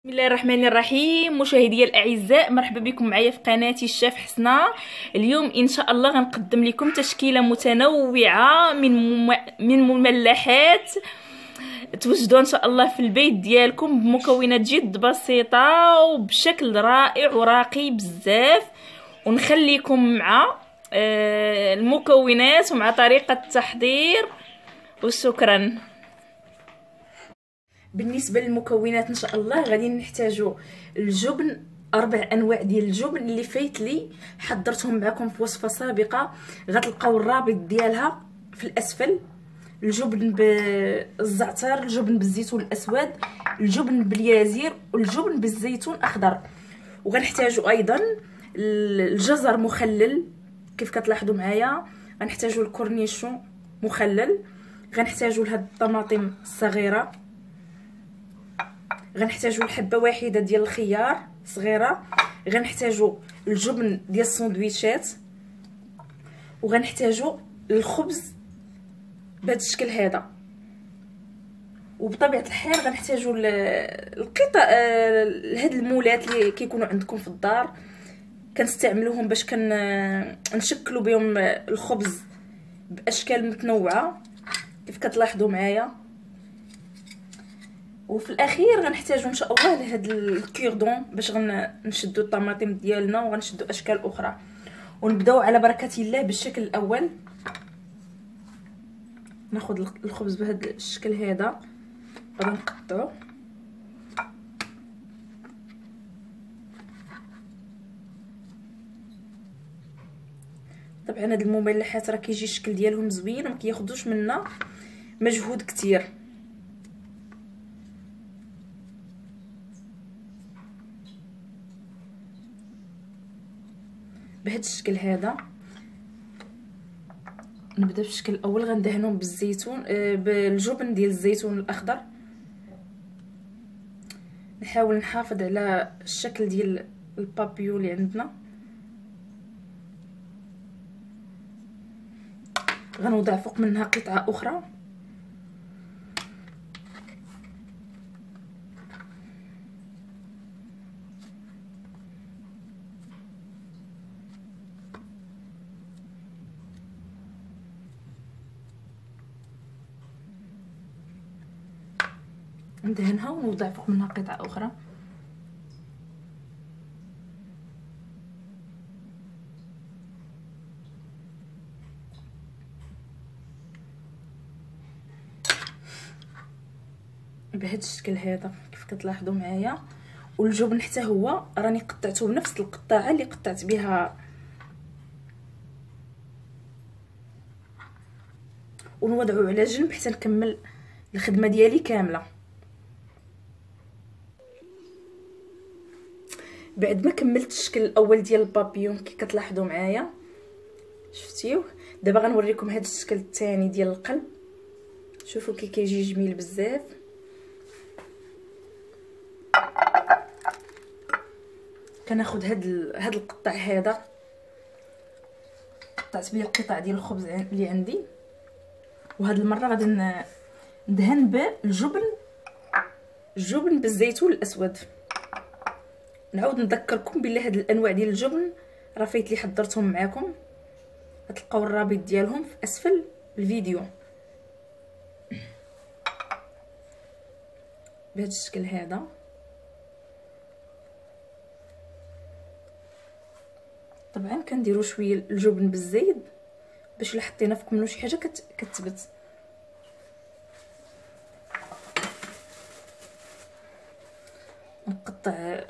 بسم الله الرحمن الرحيم. مشاهدي الاعزاء، مرحبا بكم معايا في قناتي الشيف حسنه. اليوم ان شاء الله غنقدم لكم تشكيله متنوعه من مملحات توجدوا ان شاء الله في البيت ديالكم بمكونات جد بسيطه وبشكل رائع وراقي بزاف. ونخليكم مع المكونات ومع طريقه التحضير، وشكرا. بالنسبه للمكونات ان شاء الله غادي نحتاجوا الجبن، 4 انواع ديال الجبن اللي فايت لي حضرتهم معكم في وصفه سابقه، غتلقاو الرابط ديالها في الاسفل. الجبن بالزعتر، الجبن بالزيتون الاسود، الجبن باليازير، والجبن بالزيتون الاخضر. وغنحتاجوا ايضا الجزر مخلل كيف كتلاحظوا معايا، غنحتاجوا الكورنيشون مخلل، غنحتاجوا لهاد الطماطم الصغيره، غنحتاجوا الحبه واحده ديال الخيار صغيره، غنحتاجوا الجبن ديال السندويشات، وغنحتاجوا الخبز بهذا الشكل هذا. وبطبيعه الحال غنحتاجوا القطع هاد المولات اللي كيكونوا عندكم في الدار، كنستعملوهم باش نشكلوا بهم الخبز باشكال متنوعه كيف كتلاحظوا معايا. وفي الاخير غنحتاجوا ان شاء الله لهاد الكيردون باش غنشدوا الطماطم ديالنا وغنشدوا اشكال اخرى. ونبداو على بركه الله بالشكل الاول. ناخذ الخبز بهذا الشكل هذا، غادي نقطعو. طبعا هاد المملحات راه كيجي الشكل ديالهم زوين وما كياخذوش منا مجهود كتير. بهذا الشكل هذا نبدا في الشكل الاول. غندهنهم بالزيتون بالجبن ديال الزيتون الاخضر. نحاول نحافظ على الشكل ديال البابيو اللي عندنا. غنوضع فوق منها قطعه اخرى. ندهنها ونوضع فوق منها قطعه اخرى. بهذا الشكل هذا كيف كتلاحظوا معايا. والجبن حتى هو راني قطعته بنفس القطاعه اللي قطعت بها. ونوضعو على جنب حتى نكمل الخدمه ديالي كامله. بعد ما كملت الشكل الاول ديال البابيون كي كتلاحظوا معايا، شفتيوه؟ دابا غنوريكم هذا الشكل الثاني ديال القلب. شوفوا كي كيجي جميل بزاف. كناخذ هاد القطع هذا، قطعت بيه القطع ديال الخبز اللي عندي، وهاد المره غادي ندهن الجبن بالزيتون الاسود. نعاود نذكركم بلي هاد الانواع ديال الجبن راه فايت لي حضرتهم معكم، غتلقاو الرابط ديالهم في اسفل الفيديو. بهذا الشكل هذا. طبعا كنديروا شويه الجبن بالزيت باش الا حطينا فوق منه شي حاجه كتثبت. نقطع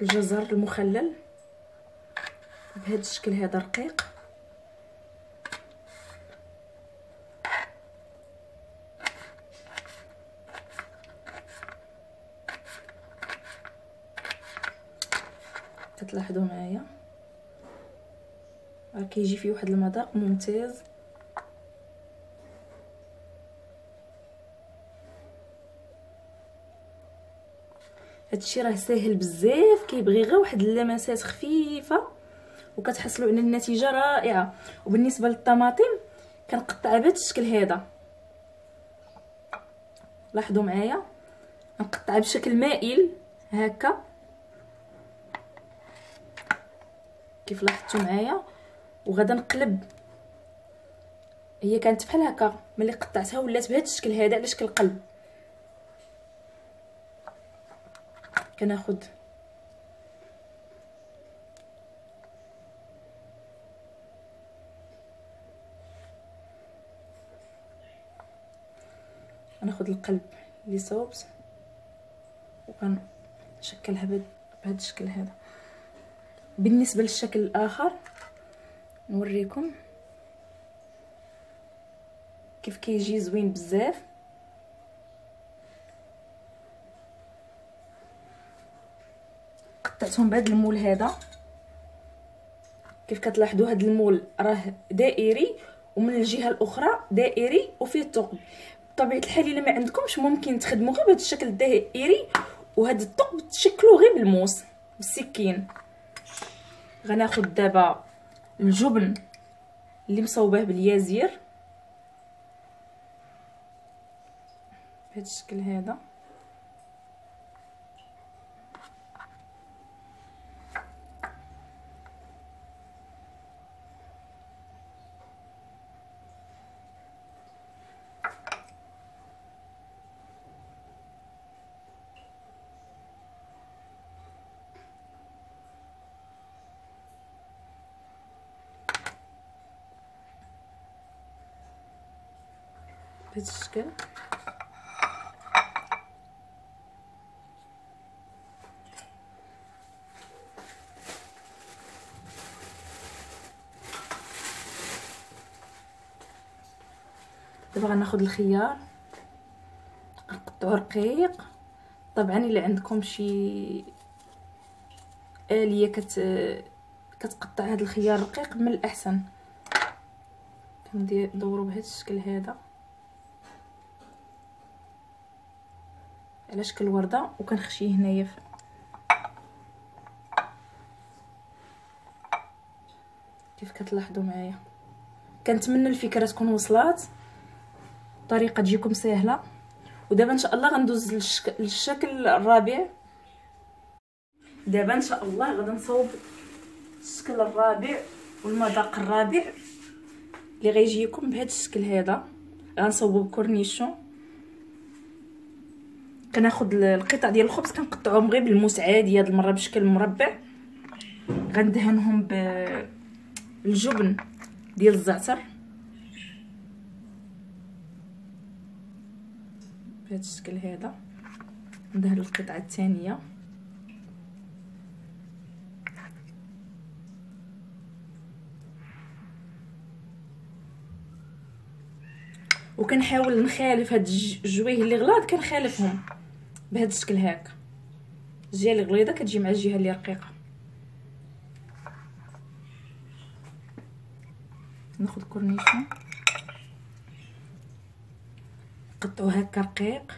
الجزر المخلل بهذا الشكل هذا رقيق. كتلاحظوا معايا راه كيجي فيه واحد المذاق ممتاز. هادشي راه ساهل بزاف، كيبغي غير واحد اللمسات خفيفه وكتحصلوا على النتيجه رائعه. وبالنسبه للطماطم كنقطعها بهذا الشكل هذا، لاحظوا معايا، نقطعها بشكل مائل هكا كيف لاحظتوا معايا. وغادا نقلب، هي كانت بحال هكا ملي قطعتها ولات بهذا الشكل هذا على شكل قلب. كناخذ القلب اللي صوبت وكنشكلها بهذا الشكل هذا. بالنسبه للشكل الاخر نوريكم كيف كيجي زوين بزاف. قطعتهم بهذا المول هذا، كيف كتلاحظوا هذا المول راه دائري ومن الجهه الاخرى دائري وفيه الثقب. بطبيعه الحال الا ما عندكمش ممكن تخدموا غير بهذا الشكل الدائري، وهذا الثقب تشكلوه غير بالموس بالسكين. غناخذ دابا الجبن اللي مصوباه باليازير بهذا الشكل هذا. بهذا الشكل دابا غناخذ الخيار نقطعو رقيق. طبعا الا عندكم شي آلية كتقطع هذا الخيار رقيق من الاحسن. كندورو بهذا الشكل هذا على شكل ورده، وكنخشيه هنايا كيف كتلاحظوا معايا. كنتمنى الفكره تكون وصلات، الطريقه تجيكم سهله. ودابا ان شاء الله غندوز للشكل الرابع. دابا ان شاء الله غادي نصوب الشكل الرابع والمذاق الرابع اللي غيجيكم بهذا الشكل هذا. غنصوبو بكورنيشون. كناخذ القطع ديال الخبز كنقطعهم غير بالموس عادي هاد المره بشكل مربع. غندهنهم بالجبن ديال الزعتر بهذا الشكل هذا. ندهن القطعه الثانيه وكنحاول نخالف هاد الجويه اللي غلاض، كنخالفهم بهذا الشكل هكا. الجهه اللي غليظه كتجي مع الجهه اللي رقيقه. ناخذ كورنيشون نقطعو هكا رقيق.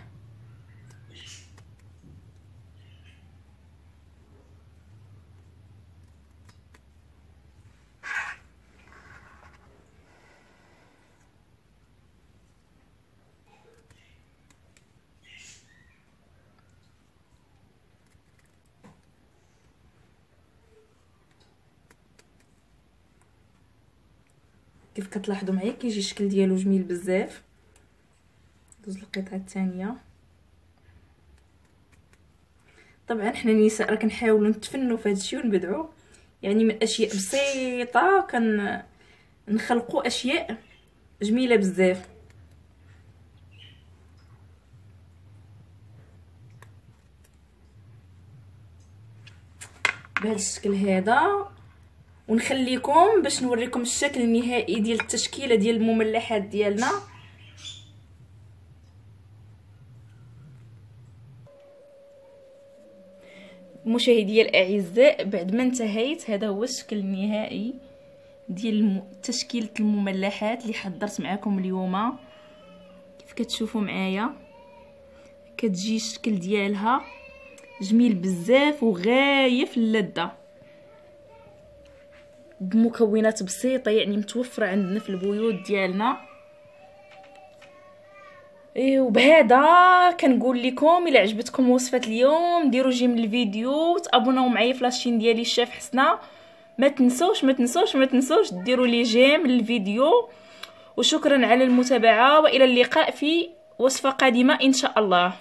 كيف كتلاحظوا معايا كيجي الشكل ديالو جميل بزاف. ندوز القطعه الثانيه. طبعا حنا النساء راه كنحاولوا نتفنوا في هذا الشيء ونبدعوا، يعني من اشياء بسيطه نخلقوا اشياء جميله بزاف. بهذا الشكل هذا. ونخليكم باش نوريكم الشكل النهائي ديال التشكيله ديال المملحات ديالنا. مشاهدي الاعزاء، بعد ما انتهيت هذا هو الشكل النهائي ديال تشكيله المملحات اللي حضرت معكم اليوم. كيف كتشوفوا معايا كتجي الشكل ديالها جميل بزاف وغايه في اللذه، بمكونات بسيطه يعني متوفره عندنا في البيوت ديالنا. وبهذا كنقول لكم الا عجبتكم وصفه اليوم ديروا جيم للفيديو، تابوناو معايا في لاشين ديالي الشيف حسنه. ما تنسوش ديروا لي جيم للفيديو. وشكرا على المتابعه، والى اللقاء في وصفه قادمه ان شاء الله.